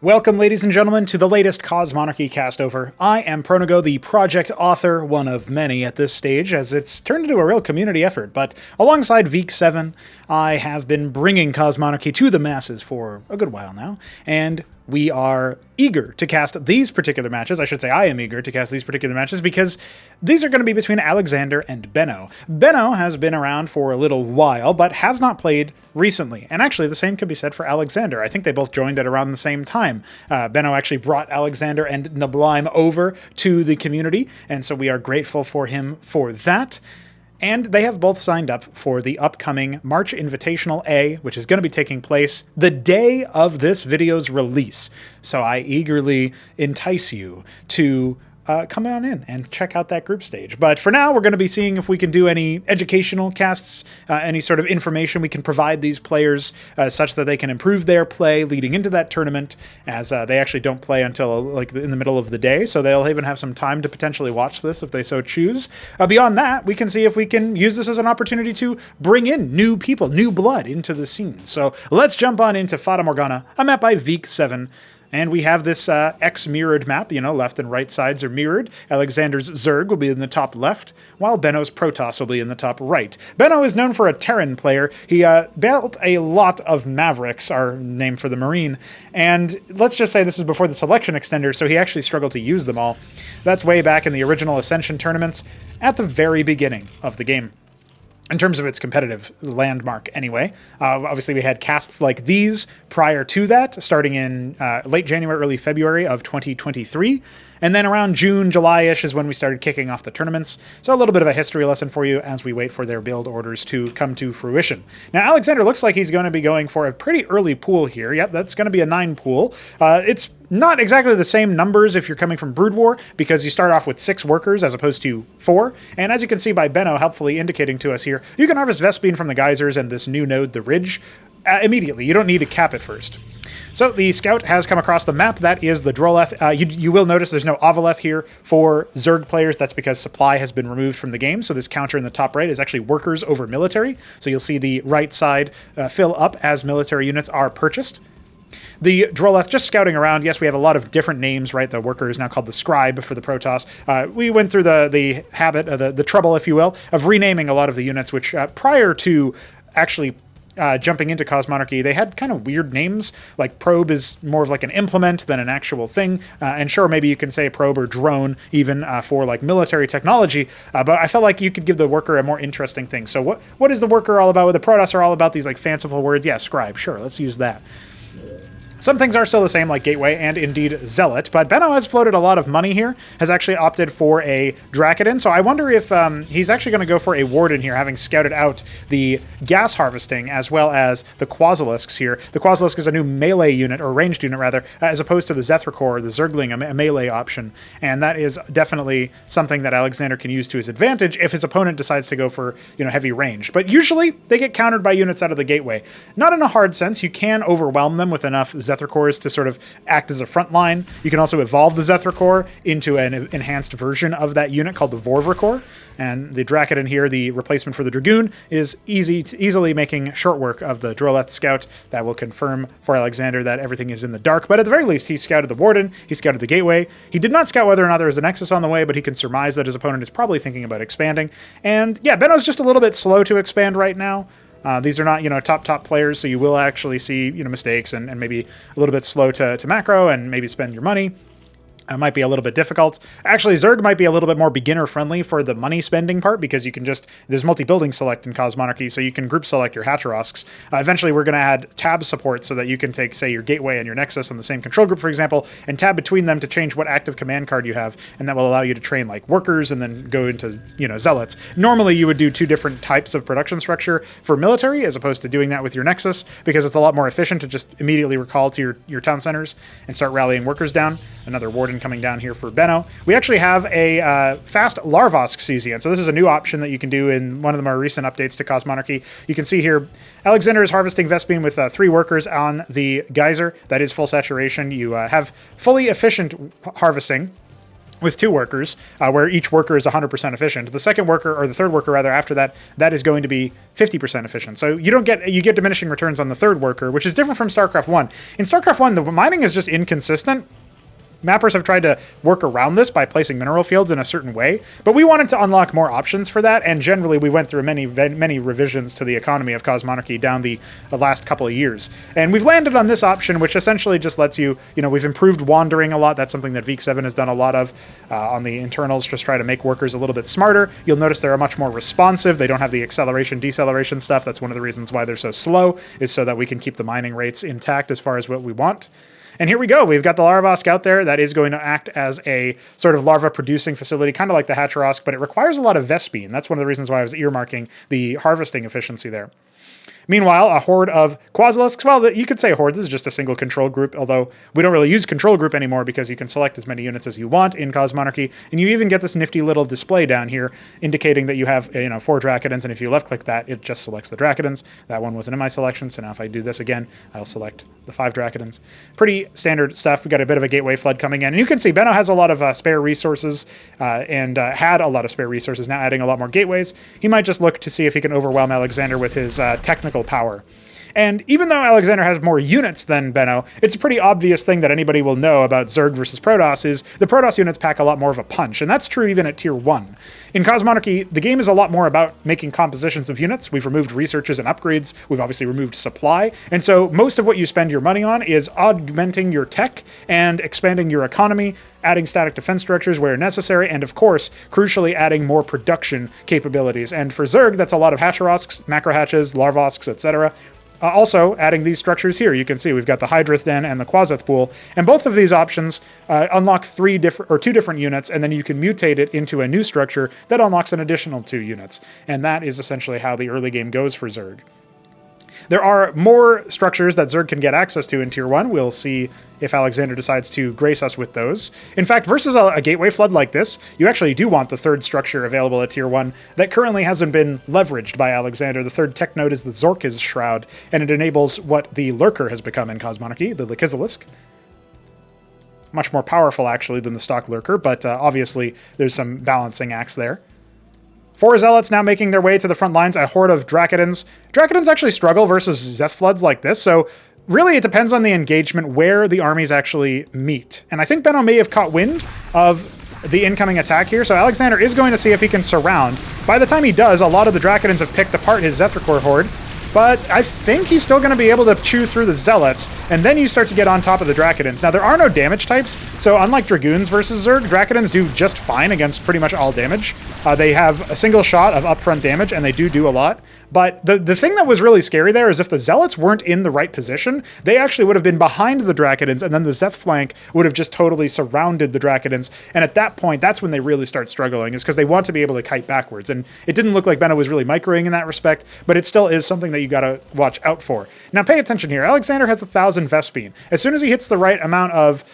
Welcome, ladies and gentlemen, to the latest Cosmonarchy castover. I am Pronago, the project author, one of many at this stage, as it's turned into a real community effort, but alongside Veek7, I have been bringing Cosmonarchy to the masses for a good while now, and we are eager to cast these particular matches. I should say I am eager to cast these particular matches because these are going to be between Alexhandr and Benno. Benno has been around for a little while, but has not played recently. And actually, the same can be said for Alexhandr. I think they both joined at around the same time. Benno actually brought Alexhandr and Nablime over to the community, and so we are grateful for him for that. And they have both signed up for the upcoming March Invitational A, which is going to be taking place the day of this video's release. So I eagerly entice you to come on in and check out that group stage. But for now, we're going to be seeing if we can do any educational casts, any sort of information we can provide these players such that they can improve their play leading into that tournament, as they actually don't play until like in the middle of the day, so they'll even have some time to potentially watch this if they so choose. Beyond that, we can see if we can use this as an opportunity to bring in new people, new blood into the scene. So let's jump on into Fata Morgana, a map by Veek7. And we have this X-mirrored map, left and right sides are mirrored. Alexhandr's Zerg will be in the top left, while Benno's Protoss will be in the top right. Benno is known for a Terran player. He built a lot of Mavericks, our name for the Marine, and let's just say this is before the selection extender, so he actually struggled to use them all. That's way back in the original Ascension tournaments, at the very beginning of the game. In terms of its competitive landmark, anyway. Obviously, we had casts like these prior to that, starting in late January, early February of 2023. And then around June, July-ish is when we started kicking off the tournaments. So a little bit of a history lesson for you as we wait for their build orders to come to fruition. Now, Alexhandr looks like he's going to be going for a pretty early pool here. Yep, that's going to be a 9 pool. It's not exactly the same numbers if you're coming from Brood War, because you start off with 6 workers as opposed to 4. And as you can see by Benno helpfully indicating to us here, you can harvest Vespene from the geysers and this new node, the Ridge, immediately. You don't need to cap it first. So the scout has come across the map. That is the Droleth. You will notice there's no Ovaleth here for Zerg players. That's because supply has been removed from the game. So this counter in the top right is actually workers over military. So you'll see the right side fill up as military units are purchased. The Droleth, just scouting around, yes, we have a lot of different names, right? The worker is now called the Scribe for the Protoss. We went through the habit, the trouble, if you will, of renaming a lot of the units, which prior to actually jumping into Cosmonarchy, they had kind of weird names, like Probe is more of like an implement than an actual thing, and sure, maybe you can say Probe or Drone even for like military technology, but I felt like you could give the worker a more interesting thing. So what is the worker all about? The Protoss are all about these like fanciful words. Yeah, Scribe, sure, let's use that. Some things are still the same, like Gateway and indeed Zealot, but Benno has floated a lot of money here, has actually opted for a Drakadon, so I wonder if he's actually going to go for a Warden here, having scouted out the gas harvesting as well as the Quasilisks here. The Quasilisk is a new melee unit, or ranged unit rather, as opposed to the Zethrakor, the Zergling, a melee option, and that is definitely something that Alexhandr can use to his advantage if his opponent decides to go for heavy range. But usually they get countered by units out of the Gateway. Not in a hard sense. You can overwhelm them with enough Zethrakors to sort of act as a front line. You can also evolve the Zethrakor into an enhanced version of that unit called the Vorvrakor. And the Drakadon here, the replacement for the Dragoon, is easily making short work of the Droleth Scout. That will confirm for Alexhandr that everything is in the dark. But at the very least, he scouted the Warden, he scouted the Gateway. He did not scout whether or not there was a Nexus on the way, but he can surmise that his opponent is probably thinking about expanding. And yeah, Benno's just a little bit slow to expand right now. These are not, top players, so you will actually see, mistakes and maybe a little bit slow to macro and maybe spend your money. It might be a little bit difficult. Actually, Zerg might be a little bit more beginner-friendly for the money spending part, because you can there's multi-building select in Cosmonarchy, so you can group select your Hatcherosks. Eventually, we're going to add tab support so that you can take, say, your Gateway and your Nexus on the same control group, for example, and tab between them to change what active command card you have, and that will allow you to train, like, workers and then go into, Zealots. Normally, you would do 2 different types of production structure for military, as opposed to doing that with your Nexus, because it's a lot more efficient to just immediately recall to your town centers and start rallying workers down. Another Warden coming down here for Benno. We actually have a fast Larvosk CZN, so this is a new option that you can do in one of the more recent updates to Cosmonarchy. You can see here, Alexhandr is harvesting Vespene with 3 workers on the Geyser. That is full saturation. You have fully efficient harvesting, with 2 workers, where each worker is 100% efficient. The second worker, or the third worker rather, after that, that is going to be 50% efficient. So you get diminishing returns on the third worker, which is different from StarCraft 1. In StarCraft 1, the mining is just inconsistent. Mappers have tried to work around this by placing mineral fields in a certain way, but we wanted to unlock more options for that, and generally we went through many revisions to the economy of Cosmonarchy down the last couple of years. And we've landed on this option, which essentially just lets you, we've improved wandering a lot. That's something that Veek 7 has done a lot of on the internals, just try to make workers a little bit smarter. You'll notice they're much more responsive. They don't have the acceleration, deceleration stuff. That's one of the reasons why they're so slow, is so that we can keep the mining rates intact as far as what we want. And here we go. We've got the Larvosk out there that is going to act as a sort of larva-producing facility, kind of like the Hatcherosk, but it requires a lot of Vespene. That's one of the reasons why I was earmarking the harvesting efficiency there. Meanwhile, a horde of Quasilisks, well, you could say a horde. This is just a single control group, although we don't really use control group anymore because you can select as many units as you want in Cosmonarchy, and you even get this nifty little display down here indicating that you have 4 Dracodons, and if you left-click that, it just selects the Dracodons. That one wasn't in my selection, so now if I do this again, I'll select the 5 Dracodons. Pretty standard stuff. We've got a bit of a gateway flood coming in, and you can see Benno has a lot of spare resources, and had a lot of spare resources, now adding a lot more gateways. He might just look to see if he can overwhelm Alexhandr with his technical power. And even though Alexhandr has more units than Benno, it's a pretty obvious thing that anybody will know about Zerg versus Protoss is the Protoss units pack a lot more of a punch, and that's true even at Tier 1. In Cosmonarchy, the game is a lot more about making compositions of units. We've removed researches and upgrades, we've obviously removed supply, and so most of what you spend your money on is augmenting your tech and expanding your economy, adding static defense structures where necessary, and of course, crucially adding more production capabilities. And for Zerg, that's a lot of Hatcherosks, Macrohatches, Larvosks, etc. Also, adding these structures here, you can see we've got the Hydrith Den and the Quasith Pool, and both of these options unlock 2 different units, and then you can mutate it into a new structure that unlocks an additional 2 units. And that is essentially how the early game goes for Zerg. There are more structures that Zerg can get access to in Tier 1. We'll see if Alexhandr decides to grace us with those. In fact, versus a gateway flood like this, you actually do want the 3rd structure available at Tier 1 that currently hasn't been leveraged by Alexhandr. The 3rd tech node is the Zork's Shroud, and it enables what the Lurker has become in Cosmonarchy, the Lekizilisk. Much more powerful, actually, than the stock Lurker, but obviously there's some balancing acts there. 4 Zealots now making their way to the front lines, a horde of Dracodons. Dracodons actually struggle versus Zeth Floods like this, so really it depends on the engagement where the armies actually meet. And I think Benno may have caught wind of the incoming attack here, so Alexhandr is going to see if he can surround. By the time he does, a lot of the Dracodons have picked apart his Zethricore horde, but I think he's still going to be able to chew through the Zealots, and then you start to get on top of the Dracodons. Now, there are no damage types, so unlike Dragoons versus Zerg, Dracodons do just fine against pretty much all damage. They have a single shot of upfront damage, and they do a lot. But the thing that was really scary there is if the Zealots weren't in the right position, they actually would have been behind the Dracodons, and then the Zeth flank would have just totally surrounded the Dracodons. And at that point, that's when they really start struggling, is because they want to be able to kite backwards. And it didn't look like Benno was really microing in that respect, but it still is something that you got to watch out for. Now, pay attention here. Alexhandr has 1,000 Vespene. As soon as he hits the right amount of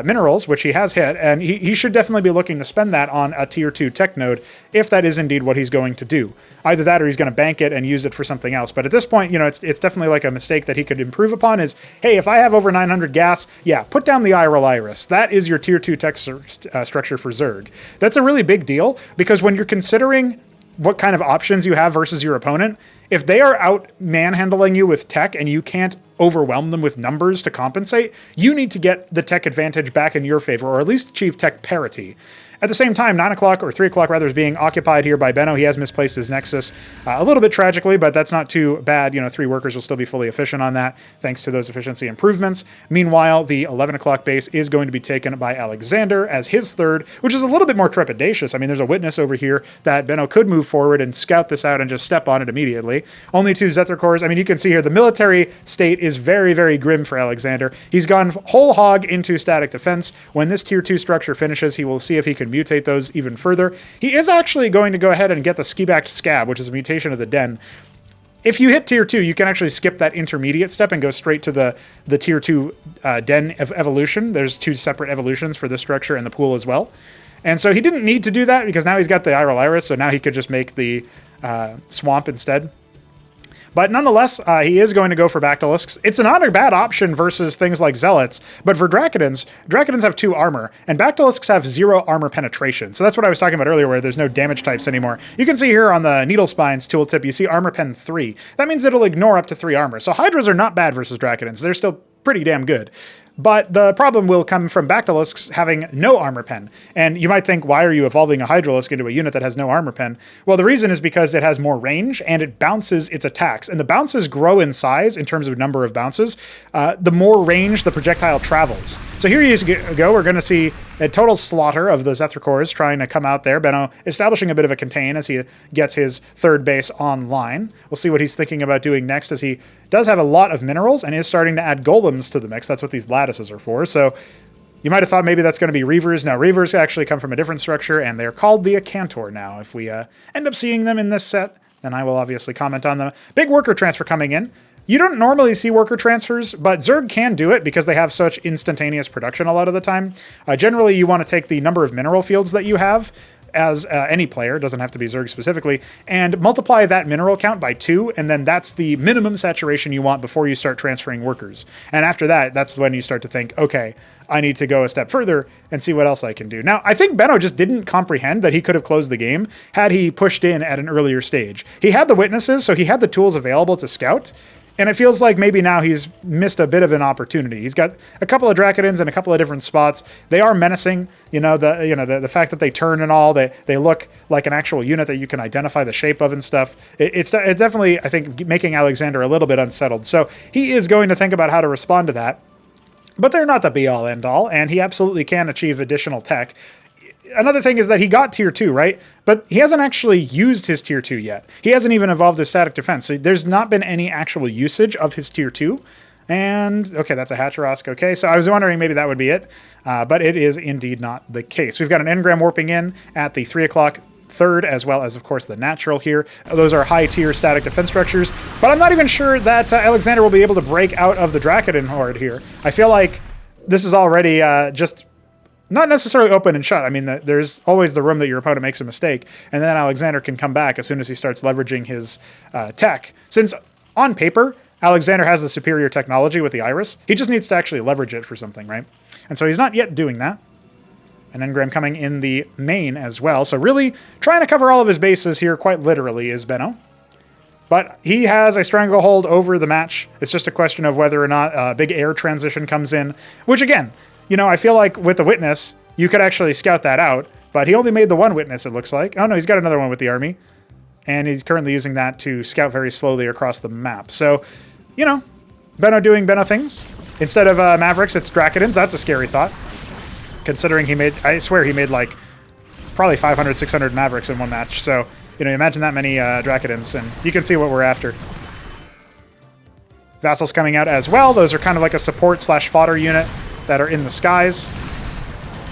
minerals, which he has hit, and he should definitely be looking to spend that on a Tier 2 tech node, if that is indeed what he's going to do. Either that or he's going to bank it and use it for something else. But at this point, it's definitely like a mistake that he could improve upon is, hey, if I have over 900 gas, yeah, put down the Iral Iris. That is your Tier 2 tech structure for Zerg. That's a really big deal, because when you're considering what kind of options you have versus your opponent, if they are out manhandling you with tech and you can't overwhelm them with numbers to compensate, you need to get the tech advantage back in your favor, or at least achieve tech parity. At the same time, 9 o'clock, or 3 o'clock rather, is being occupied here by Benno. He has misplaced his Nexus a little bit tragically, but that's not too bad. 3 workers will still be fully efficient on that, thanks to those efficiency improvements. Meanwhile, the 11 o'clock base is going to be taken by Alexhandr as his 3rd, which is a little bit more trepidatious. I mean, there's a witness over here that Benno could move forward and scout this out and just step on it immediately. Only 2 Zethicores. I mean, you can see here, the military state is very, very grim for Alexhandr. He's gone whole hog into static defense. When this Tier 2 structure finishes, he will see if he can mutate those even further. He is actually going to go ahead and get the Ski-backed Scab, which is a mutation of the Den. If you hit Tier 2, you can actually skip that intermediate step and go straight to the Tier 2 Den evolution. There's 2 separate evolutions for this structure and the pool as well. And so he didn't need to do that, because now he's got the Iral Iris, so now he could just make the Swamp instead. But nonetheless, he is going to go for Bactylisks. It's not a bad option versus things like Zealots, but for Dracodons have 2 armor, and Bactylisks have 0 armor penetration. So that's what I was talking about earlier, where there's no damage types anymore. You can see here on the Needle Spines tooltip, you see armor pen 3. That means it'll ignore up to 3 armor. So Hydras are not bad versus Dracodons. They're still pretty damn good. But the problem will come from Bactylisks having no armor pen. And you might think, why are you evolving a Hydralisk into a unit that has no armor pen? Well, the reason is because it has more range and it bounces its attacks. And the bounces grow in size in terms of number of bounces. The more range the projectile travels. So here you go. We're going to see a total slaughter of the Zethrakors trying to come out there. Benno establishing a bit of a contain as he gets his 3rd base online. We'll see what he's thinking about doing next, as he does have a lot of minerals and is starting to add golems to the mix. That's what these lattices are for. So you might have thought maybe that's going to be Reavers. Now, Reavers actually come from a different structure, and they're called the Acantor now. If we end up seeing them in this set, then I will obviously comment on them. Big worker transfer coming in. You don't normally see worker transfers, but Zerg can do it because they have such instantaneous production a lot of the time. Generally, you want to take the number of mineral fields that you have as any player, doesn't have to be Zerg specifically, and multiply that mineral count by 2, and then that's the minimum saturation you want before you start transferring workers. And after that, that's when you start to think, okay, I need to go a step further and see what else I can do. Now, I think Benno just didn't comprehend that he could have closed the game had he pushed in at an earlier stage. He had the witnesses, so he had the tools available to scout, and it feels like maybe now he's missed a bit of an opportunity. He's got a couple of Dracodons in a couple of different spots. They are menacing. The fact that they turn and all, they look like an actual unit that you can identify the shape of and stuff. It's definitely, I think, making Alexhandr a little bit unsettled. So he is going to think about how to respond to that. But they're not the be-all, end-all, and he absolutely can achieve additional tech. Another thing is that he got tier 2, right? But he hasn't actually used his tier 2 yet. He hasn't even evolved his static defense. So there's not been any actual usage of his tier 2. And, okay, that's a Hatcherosk. Okay, so I was wondering maybe that would be it. But it is indeed not the case. We've got an engram warping in at the 3 o'clock 3rd, as well as, of course, the natural here. Those are high-tier static defense structures. But I'm not even sure that Alexhandr will be able to break out of the Dracodon horde here. I feel like this is already just not necessarily open and shut. I mean, there's always the room that your opponent makes a mistake, and then Alexhandr can come back as soon as he starts leveraging his tech. Since, on paper, Alexhandr has the superior technology with the Iris, he just needs to actually leverage it for something, right? And so he's not yet doing that. An engram coming in the main as well, so really trying to cover all of his bases here, quite literally, is Benno. But he has a stranglehold over the match. It's just a question of whether or not a big air transition comes in, which again, I feel like with the witness, you could actually scout that out, but he only made the 1 witness, it looks like. Oh no, he's got another one with the army, and he's currently using that to scout very slowly across the map. So, Benno doing Benno things. Instead of Mavericks, it's Dracodons. That's a scary thought, considering I swear he made like probably 500, 600 Mavericks in one match. So, imagine that many Dracodons, and you can see what we're after. Vassals coming out as well. Those are kind of like a support/fodder unit that are in the skies.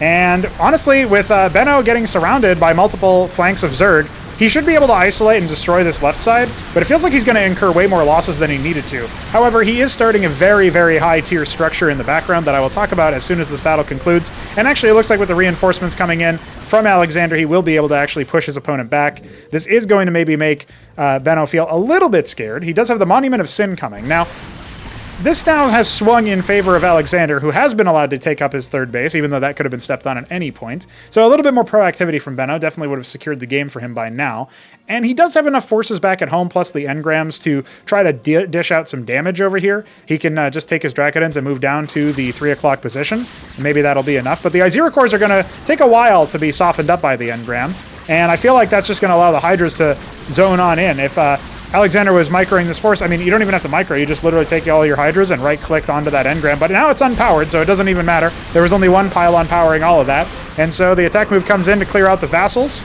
And honestly, with Benno getting surrounded by multiple flanks of Zerg, he should be able to isolate and destroy this left side, but it feels like he's going to incur way more losses than he needed to. However, he is starting a very, very high tier structure in the background that I will talk about as soon as this battle concludes. And actually, it looks like with the reinforcements coming in from Alexhandr, he will be able to actually push his opponent back. This is going to maybe make Benno feel a little bit scared. He does have the Monument of Sin coming. Now, this now has swung in favor of Alexhandr, who has been allowed to take up his 3rd base, even though that could have been stepped on at any point. So a little bit more proactivity from Benno definitely would have secured the game for him by now. And he does have enough forces back at home, plus the engrams, to try to dish out some damage over here. He can just take his Dracodons and move down to the 3 o'clock position. Maybe that'll be enough. But the Iziracors are going to take a while to be softened up by the engram. And I feel like that's just going to allow the Hydras to zone on in. If Alexhandr was microing this force, I mean, you don't even have to micro, you just literally take all your Hydras and right-click onto that engram, but now it's unpowered, so it doesn't even matter. There was only 1 pylon powering all of that, and so the attack move comes in to clear out the Vassals,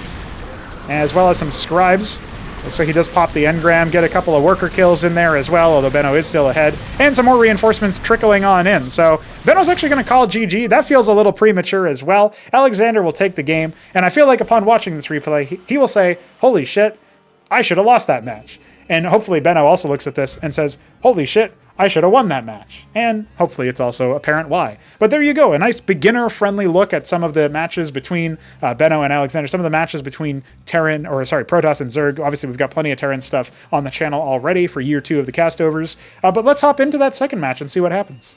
as well as some Scribes. Looks like he does pop the engram, get a couple of worker kills in there as well, although Benno is still ahead, and some more reinforcements trickling on in. So Benno's actually going to call GG. That feels a little premature as well. Alexhandr will take the game, and I feel like upon watching this replay, he will say, holy shit, I should have lost that match. And hopefully Benno also looks at this and says, holy shit, I should have won that match. And hopefully it's also apparent why. But there you go, a nice beginner-friendly look at some of the matches between Benno and Alexhandr, some of the matches between Protoss and Zerg. Obviously, we've got plenty of Terran stuff on the channel already for year 2 of the castovers. But let's hop into that second match and see what happens.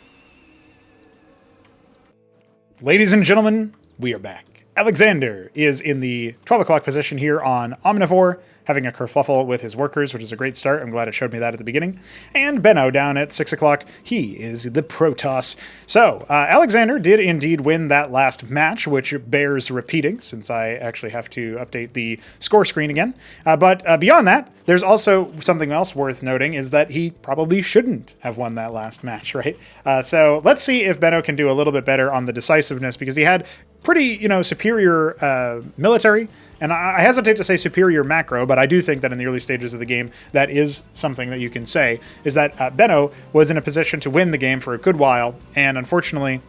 Ladies and gentlemen, we are back. Alexhandr is in the 12 o'clock position here on Omnivore, having a kerfluffle with his workers, which is a great start. I'm glad it showed me that at the beginning. And Benno down at 6 o'clock. He is the Protoss. So, Alexhandr did indeed win that last match, which bears repeating, since I actually have to update the score screen again. But beyond that, there's also something else worth noting, is that he probably shouldn't have won that last match, right? So let's see if Benno can do a little bit better on the decisiveness, because he had pretty, superior military, and I hesitate to say superior macro, but I do think that in the early stages of the game, that is something that you can say, is that Benno was in a position to win the game for a good while, and unfortunately,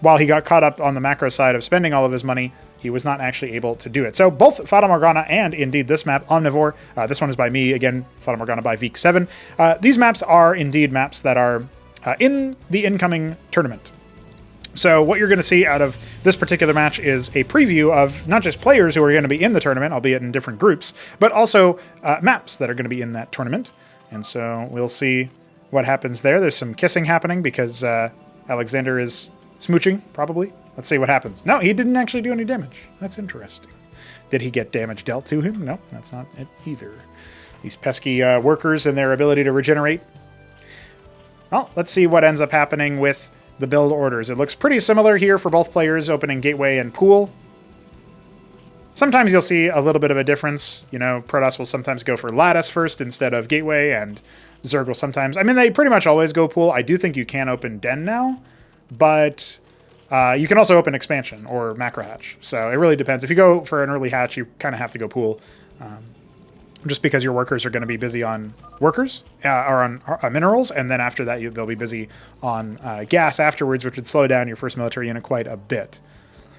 while he got caught up on the macro side of spending all of his money, he was not actually able to do it. So both Fata Morgana and indeed this map, Omnivore, this one is by me, again, Fata Morgana by Veek7. These maps are indeed maps that are in the incoming tournament. So what you're going to see out of this particular match is a preview of not just players who are going to be in the tournament, albeit in different groups, but also maps that are going to be in that tournament. And so we'll see what happens there. There's some kissing happening because Alexhandr is smooching, probably. Let's see what happens. No, he didn't actually do any damage. That's interesting. Did he get damage dealt to him? No, that's not it either. These pesky workers and their ability to regenerate. Well, let's see what ends up happening with the build orders. It looks pretty similar here for both players, opening gateway and pool. Sometimes you'll see a little bit of a difference. Protoss will sometimes go for lattice first instead of gateway, and Zerg will sometimes... they pretty much always go pool. I do think you can open den now, but you can also open expansion or macro hatch. So it really depends. If you go for an early hatch, you kind of have to go pool. Just because your workers are going to be busy on workers or on minerals, and then after that they'll be busy on gas afterwards, which would slow down your first military unit quite a bit.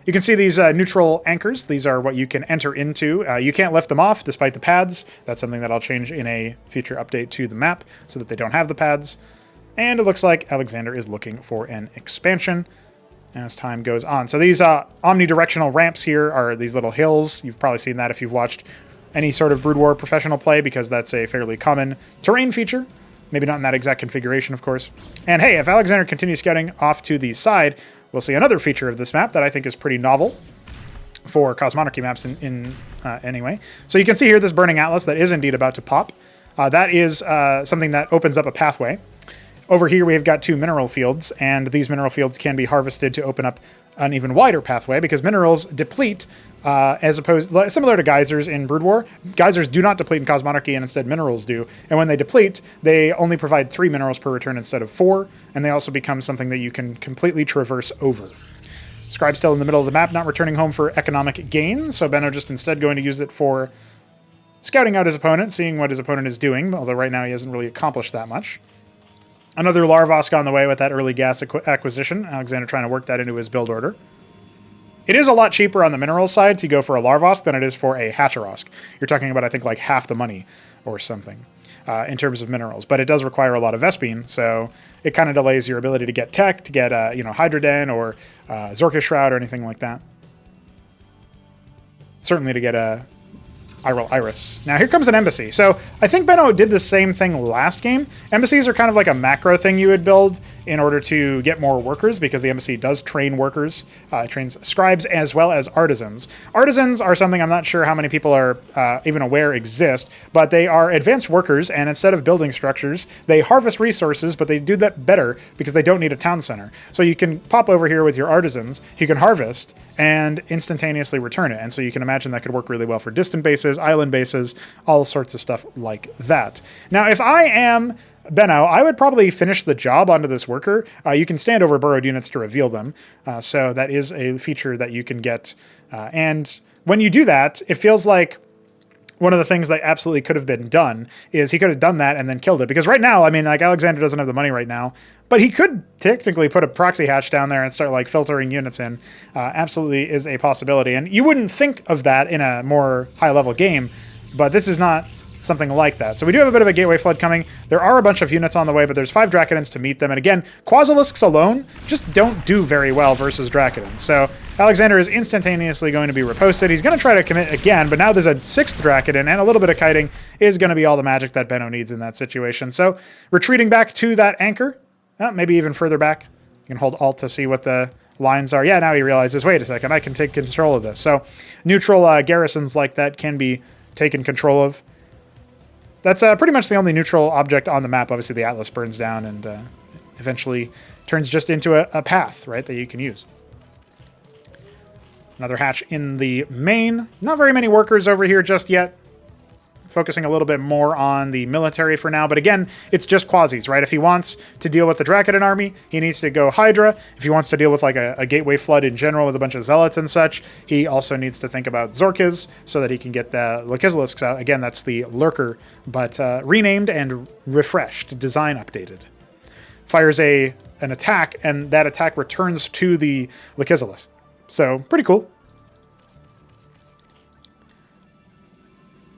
You can see these neutral anchors. These are what you can enter into. You can't lift them off despite the pads. That's something that I'll change in a future update to the map so that they don't have the pads. And it looks like Alexhandr is looking for an expansion as time goes on. So these omnidirectional ramps here are these little hills. You've probably seen that if you've watched any sort of Brood War professional play, because that's a fairly common terrain feature. Maybe not in that exact configuration, of course. And hey, if Alexhandr continues scouting off to the side, we'll see another feature of this map that I think is pretty novel for Cosmonarchy maps anyway. So you can see here this Burning Atlas that is indeed about to pop. That is something that opens up a pathway. Over here we've got 2 mineral fields, and these mineral fields can be harvested to open up an even wider pathway, because minerals deplete similar to geysers in Brood War. Geysers do not deplete in Cosmonarchy, and instead minerals do. And when they deplete, they only provide 3 minerals per return instead of 4, and they also become something that you can completely traverse over. Scribe's still in the middle of the map, not returning home for economic gain, so Benno just instead going to use it for scouting out his opponent, seeing what his opponent is doing, although right now he hasn't really accomplished that much. Another Larvosk on the way with that early gas acquisition. Alexhandr trying to work that into his build order. It is a lot cheaper on the mineral side to go for a Larvosk than it is for a Hatcherosk. You're talking about, I think, like half the money or something in terms of minerals. But it does require a lot of Vespene, so it kind of delays your ability to get tech, to get Hydroden or Zorka Shroud or anything like that. Certainly to get a Iris. Now here comes an embassy. So I think Benno did the same thing last game. Embassies are kind of like a macro thing you would build in order to get more workers, because the embassy does train workers. It trains scribes as well as artisans. Artisans are something I'm not sure how many people are even aware exist, but they are advanced workers, and instead of building structures, they harvest resources, but they do that better because they don't need a town center. So you can pop over here with your artisans, you can harvest, and instantaneously return it. And so you can imagine that could work really well for distant bases, island bases, all sorts of stuff like that. Now, if I am Benno, I would probably finish the job onto this worker. You can stand over burrowed units to reveal them, so that is a feature that you can get. And when you do that, it feels like one of the things that absolutely could have been done is he could have done that and then killed it. Because right now, Alexhandr doesn't have the money right now, but he could technically put a proxy hatch down there and start filtering units in. Absolutely is a possibility. And you wouldn't think of that in a more high-level game, but this is not something like that. So we do have a bit of a gateway flood coming. There are a bunch of units on the way, but there's 5 Drakodons to meet them. And again, Quasilisks alone just don't do very well versus Drakodons. So Alexhandr is instantaneously going to be reposted. He's going to try to commit again, but now there's a 6th Drakodon, and a little bit of kiting is going to be all the magic that Benno needs in that situation. So retreating back to that anchor, maybe even further back. You can hold Alt to see what the lines are. Yeah, now he realizes, wait a second, I can take control of this. So neutral garrisons like that can be taken control of. That's pretty much the only neutral object on the map. Obviously, the Atlas burns down and eventually turns just into a path, right, that you can use. Another hatch in the main. Not very many workers over here just yet. Focusing a little bit more on the military for now. But again, it's just Quasis, right? If he wants to deal with the Drakodon army, he needs to go Hydra. If he wants to deal with like a gateway flood in general with a bunch of Zealots and such, he also needs to think about Zorkiz so that he can get the Lakizilisks out. Again, that's the Lurker, but renamed and refreshed, design updated. Fires an attack, and that attack returns to the Lakizilisk. So, pretty cool.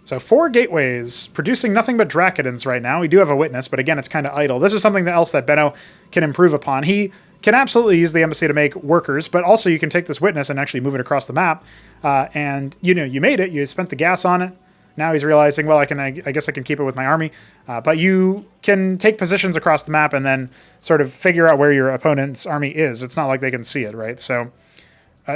So 4 gateways, producing nothing but Drakodons right now. We do have a witness, but again, it's kind of idle. This is something else that Benno can improve upon. He can absolutely use the embassy to make workers, but also you can take this witness and actually move it across the map. And, you know, you made it. You spent the gas on it. Now he's realizing, well, I guess I can keep it with my army. But you can take positions across the map and then sort of figure out where your opponent's army is. It's not like they can see it, right? So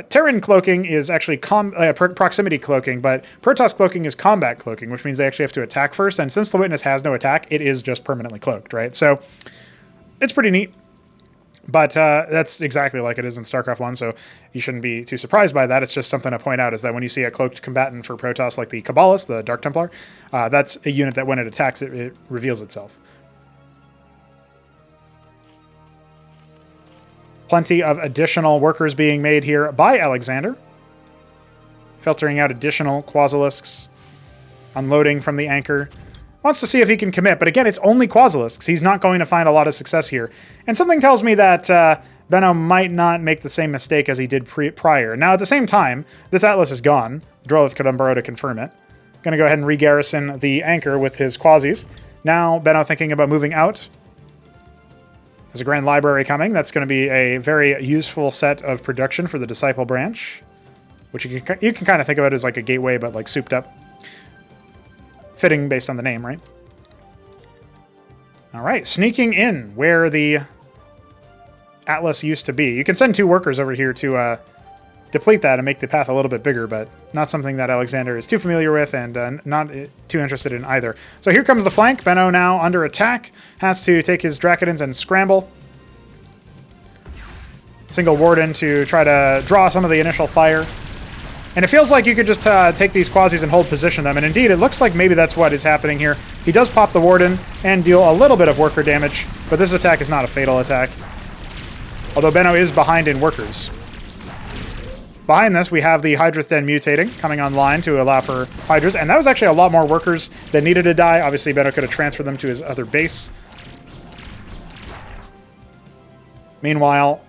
Terran cloaking is actually proximity cloaking, but Protoss cloaking is combat cloaking, which means they actually have to attack first. And since the witness has no attack, it is just permanently cloaked, right? So it's pretty neat. But that's exactly like it is in Starcraft 1, so you shouldn't be too surprised by that. It's just something to point out is that when you see a cloaked combatant for Protoss like the Kabbalist, the Dark Templar, that's a unit that when it attacks, it reveals itself. Plenty of additional workers being made here by Alexhandr. Filtering out additional Quasilisks. Unloading from the anchor. Wants to see if he can commit, but again, it's only Quasilisks. He's not going to find a lot of success here. And something tells me that Benno might not make the same mistake as he did prior. Now, at the same time, this Atlas is gone. Drolith could unburrow to confirm it. Going to go ahead and re-garrison the anchor with his Quasis. Now, Benno thinking about moving out. There's a Grand Library coming. That's going to be a very useful set of production for the Disciple branch, which you can kind of think of it as like a gateway, but like souped up. Fitting based on the name, right? All right, sneaking in where the Atlas used to be. You can send 2 workers over here to deplete that and make the path a little bit bigger, but not something that Alexhandr is too familiar with and not too interested in either. So here comes the flank. Benno now under attack. Has to take his Drakodons and scramble. Single Warden to try to draw some of the initial fire. And it feels like you could just take these Quasis and hold position them. And indeed, it looks like maybe that's what is happening here. He does pop the Warden and deal a little bit of worker damage, but this attack is not a fatal attack. Although Benno is behind in workers. Behind this, we have the Hydra Den mutating, coming online to allow for Hydras. And that was actually a lot more workers that needed to die. Obviously, Benno could have transferred them to his other base. Meanwhile,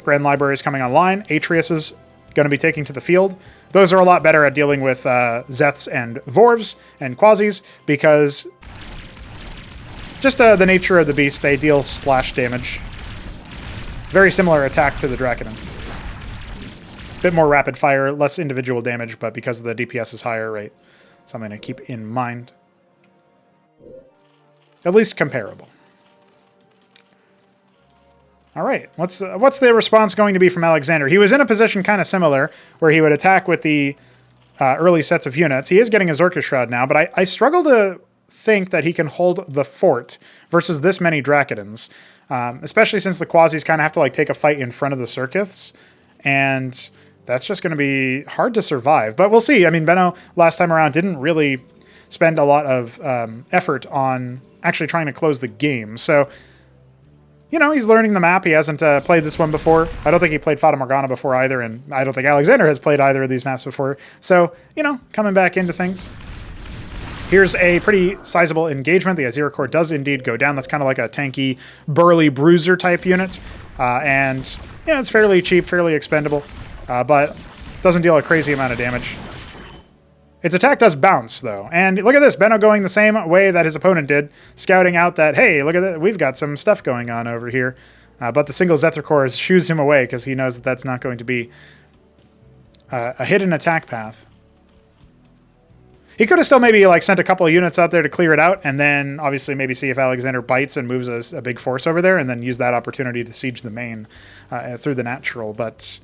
Grand Library is coming online. Atreus is going to be taking to the field. Those are a lot better at dealing with Zeths and Vorvs and Quasis because just the nature of the beast, they deal splash damage. Very similar attack to the Drakodon. Bit more rapid fire, less individual damage, but because the DPS is higher, right? Something to keep in mind. At least comparable. All right, what's the response going to be from Alexhandr? He was in a position kind of similar, where he would attack with the early sets of units. He is getting a Zorka Shroud now, but I struggle to think that he can hold the fort versus this many Drakodons, especially since the Quasis kind of have to like take a fight in front of the Circuits, and that's just going to be hard to survive. But we'll see. I mean, Benno last time around didn't really spend a lot of effort on actually trying to close the game, so you know, he's learning the map. He hasn't played this one before. I don't think he played Fata Morgana before either, and I don't think Alexhandr has played either of these maps before. So, you know, coming back into things. Here's a pretty sizable engagement. The Azira Core does indeed go down. That's kind of like a tanky, burly bruiser type unit. And, yeah, it's fairly cheap, fairly expendable, but doesn't deal a crazy amount of damage. Its attack does bounce, though. And look at this, Benno going the same way that his opponent did, scouting out that, hey, look at that, we've got some stuff going on over here. But the single Zethracore shoos him away because he knows that that's not going to be a hidden attack path. He could have still maybe like sent a couple of units out there to clear it out, and then obviously maybe see if Alexhandr bites and moves a big force over there, and then use that opportunity to siege the main through the natural. But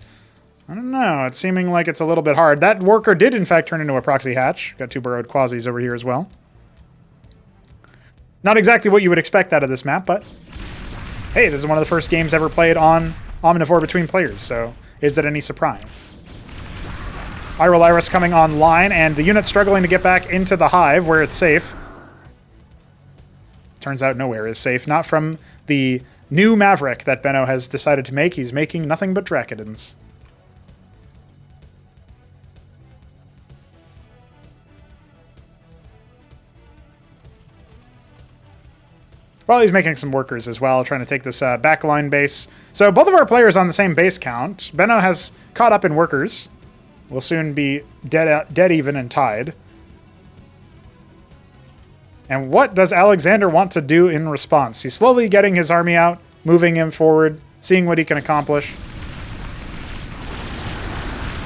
I don't know. It's seeming like it's a little bit hard. That worker did, in fact, turn into a proxy hatch. Got 2 burrowed quasis over here as well. Not exactly what you would expect out of this map, but hey, this is one of the first games ever played on Omnivore between players, so is it any surprise? Iris coming online, and the unit struggling to get back into the hive where it's safe. Turns out nowhere is safe. Not from the new Maverick that Benno has decided to make. He's making nothing but Dracodons. Well, he's making some workers as well, trying to take this backline base. So both of our players on the same base count. Benno has caught up in workers. Will soon be dead even and tied. And what does Alexhandr want to do in response? He's slowly getting his army out, moving him forward, seeing what he can accomplish.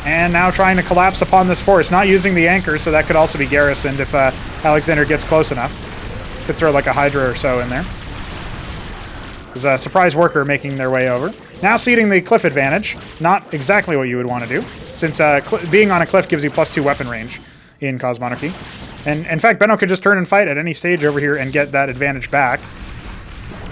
And now trying to collapse upon this force, not using the anchor, so that could also be garrisoned if Alexhandr gets close enough. Could throw like a Hydra or so in there. There's a surprise worker making their way over. Now ceding the cliff advantage. Not exactly what you would want to do, since being on a cliff gives you +2 weapon range in Cosmonarchy. And in fact, Benno could just turn and fight at any stage over here and get that advantage back.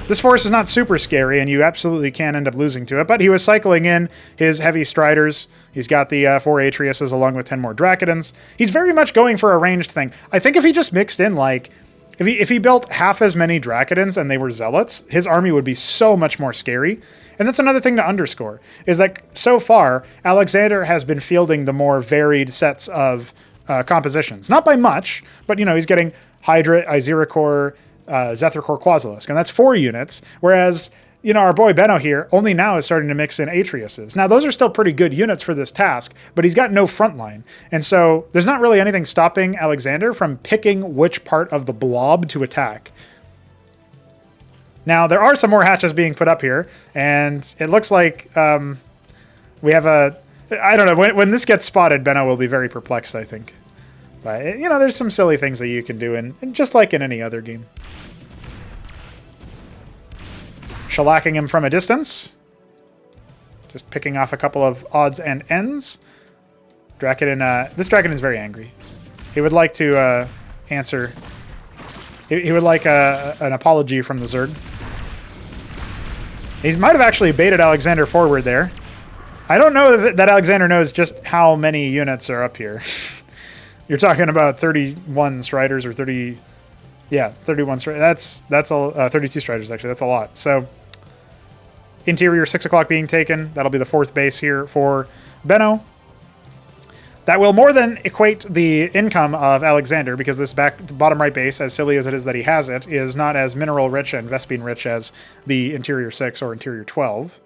This force is not super scary, and you absolutely can end up losing to it, but he was cycling in his heavy Striders. He's got the 4 Atriuses along with 10 more Dracodons. He's very much going for a ranged thing. I think if he just mixed in, like, if he built half as many Dracodons and they were Zealots, his army would be so much more scary. And that's another thing to underscore, is that so far, Alexhandr has been fielding the more varied sets of compositions. Not by much, but, you know, he's getting Hydra, Iziracore, Zethracore, Quasilisk, and that's 4 units, whereas, you know, our boy Benno here only now is starting to mix in Atriuses. Now, those are still pretty good units for this task, but he's got no front line. And so there's not really anything stopping Alexhandr from picking which part of the blob to attack. Now, there are some more hatches being put up here, and it looks like we have a... I don't know, when this gets spotted, Benno will be very perplexed, I think. But, you know, there's some silly things that you can do, and just like in any other game. Shellacking him from a distance. Just picking off a couple of odds and ends. Dracodon, this Dracodon is very angry. He would like to answer... He would like an apology from the Zerg. He might have actually baited Alexhandr forward there. I don't know that Alexhandr knows just how many units are up here. You're talking about 31 Striders or 30... Yeah, 31 Striders. That's all, 32 Striders, actually. That's a lot. So, interior 6 o'clock being taken. That'll be the 4th base here for Benno. That will more than equate the income of Alexhandr, because this bottom right base, as silly as it is that he has it, is not as mineral rich and Vespene rich as the interior 6 or interior 12.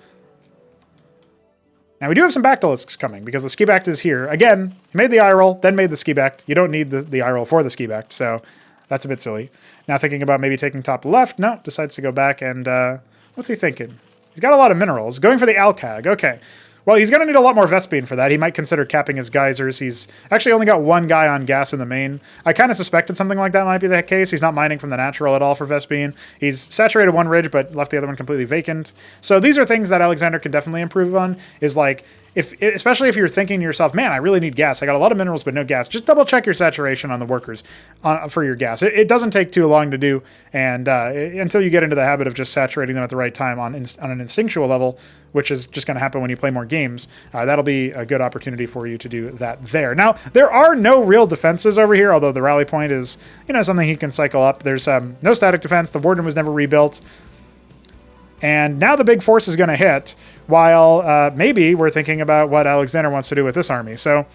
Now we do have some Bactylisks coming, because the Skibact is here. Again, made the eye roll, then made the Skibact. You don't need the eye roll for the Skibact, so that's a bit silly. Now thinking about maybe taking top left. No, decides to go back and... what's he thinking? He's got a lot of minerals. Going for the Alcag. Okay. Well, he's going to need a lot more Vespene for that. He might consider capping his geysers. He's actually only got 1 guy on gas in the main. I kind of suspected something like that might be the case. He's not mining from the natural at all for Vespene. He's saturated 1 ridge, but left the other one completely vacant. So these are things that Alexhandr can definitely improve on, is like, especially if you're thinking to yourself, man, I really need gas. I got a lot of minerals, but no gas. Just double check your saturation on the workers for your gas. It doesn't take too long to do, and until you get into the habit of just saturating them at the right time on an instinctual level, which is just going to happen when you play more games, that'll be a good opportunity for you to do that there. Now, there are no real defenses over here, although the rally point is, you know, something he can cycle up. There's no static defense. The Warden was never rebuilt. And now the big force is going to hit, while maybe we're thinking about what Alexhandr wants to do with this army. So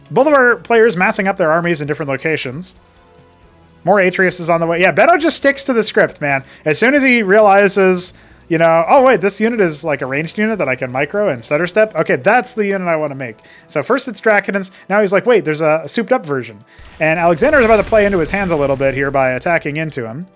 both of our players massing up their armies in different locations. More Atrius is on the way. Yeah, Benno just sticks to the script, man. As soon as he realizes, You know, oh wait, this unit is like a ranged unit that I can micro and stutter step. Okay, that's the unit I want to make. So first it's Draconins. Now he's like, wait, there's a souped up version. And Alexander is about to play into his hands a little bit here by attacking into him.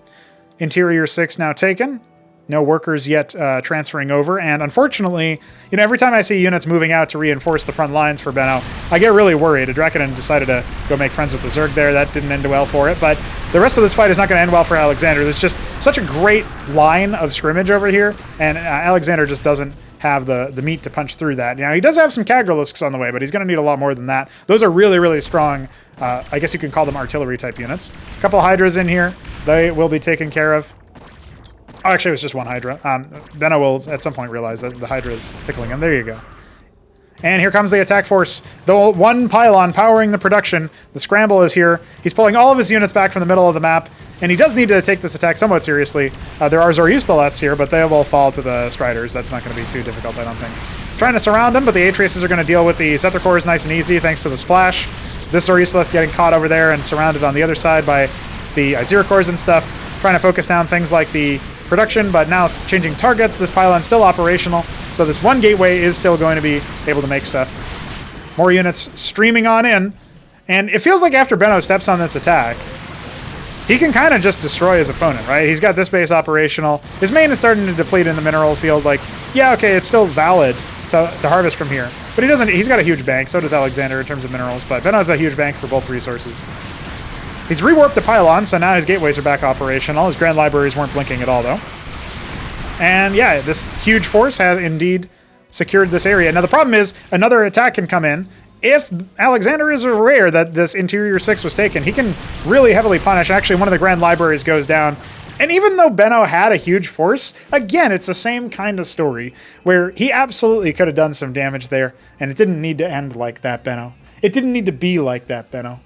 Interior 6 now taken. No workers yet transferring over. And unfortunately, you know, every time I see units moving out to reinforce the front lines for Benno, I get really worried. A Draconin decided to go make friends with the Zerg there. That didn't end well for it. But the rest of this fight is not going to end well for Alexander. There's just such a great line of scrimmage over here. And Alexander just doesn't have the meat to punch through that. Now, he does have some Kagralisks on the way, but he's going to need a lot more than that. Those are really, really strong. I guess you can call them artillery type units. A couple Hydras in here. They will be taken care of. Oh, actually, it was just one Hydra. Benno will at some point realize that the Hydra is tickling him. There you go. And here comes the attack force. The one pylon powering the production. The scramble is here. He's pulling all of his units back from the middle of the map. And he does need to take this attack somewhat seriously. There are Zoryustalets here, but they will fall to the Striders. That's not going to be too difficult, I don't think. Trying to surround them, but the Atraces are going to deal with the Scepter Cores nice and easy thanks to the splash. This Zoryustalet's getting caught over there and surrounded on the other side by the Izira Cores and stuff. Trying to focus down things like the production, but now changing targets. This pylon's still operational, so this one gateway is still going to be able to make stuff. More units streaming on in, and it feels like after Benno steps on this attack, he can kind of just destroy his opponent, right? He's got this base operational. His main is starting to deplete in the mineral field. Like, yeah, okay, it's still valid to harvest from here, but he doesn't. He's got a huge bank. So does Alexander in terms of minerals, but Benno has a huge bank for both resources. He's rewarped the pylon, so now his gateways are back operational. His grand libraries weren't blinking at all, though. And yeah, this huge force has indeed secured this area. Now the problem is, another attack can come in. If Alexander is aware that this Interior 6 was taken, he can really heavily punish. Actually, one of the grand libraries goes down. And even though Benno had a huge force, again, it's the same kind of story, where he absolutely could have done some damage there, and it didn't need to end like that, Benno. It didn't need to be like that, Benno.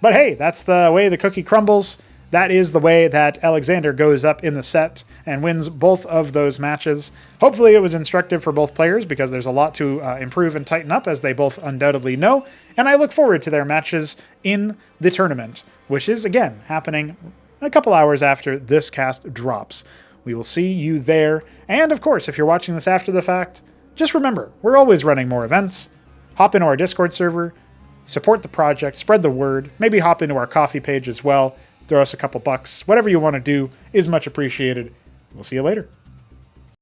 But hey, that's the way the cookie crumbles. That is the way that Alexander goes up in the set and wins both of those matches. Hopefully it was instructive for both players because there's a lot to improve and tighten up, as they both undoubtedly know. And I look forward to their matches in the tournament, which is, again, happening a couple hours after this cast drops. We will see you there. And of course, if you're watching this after the fact, just remember, we're always running more events. Hop into our Discord server. Support the project, spread the word, maybe hop into our coffee page as well, throw us a couple bucks. Whatever you want to do is much appreciated. We'll see you later.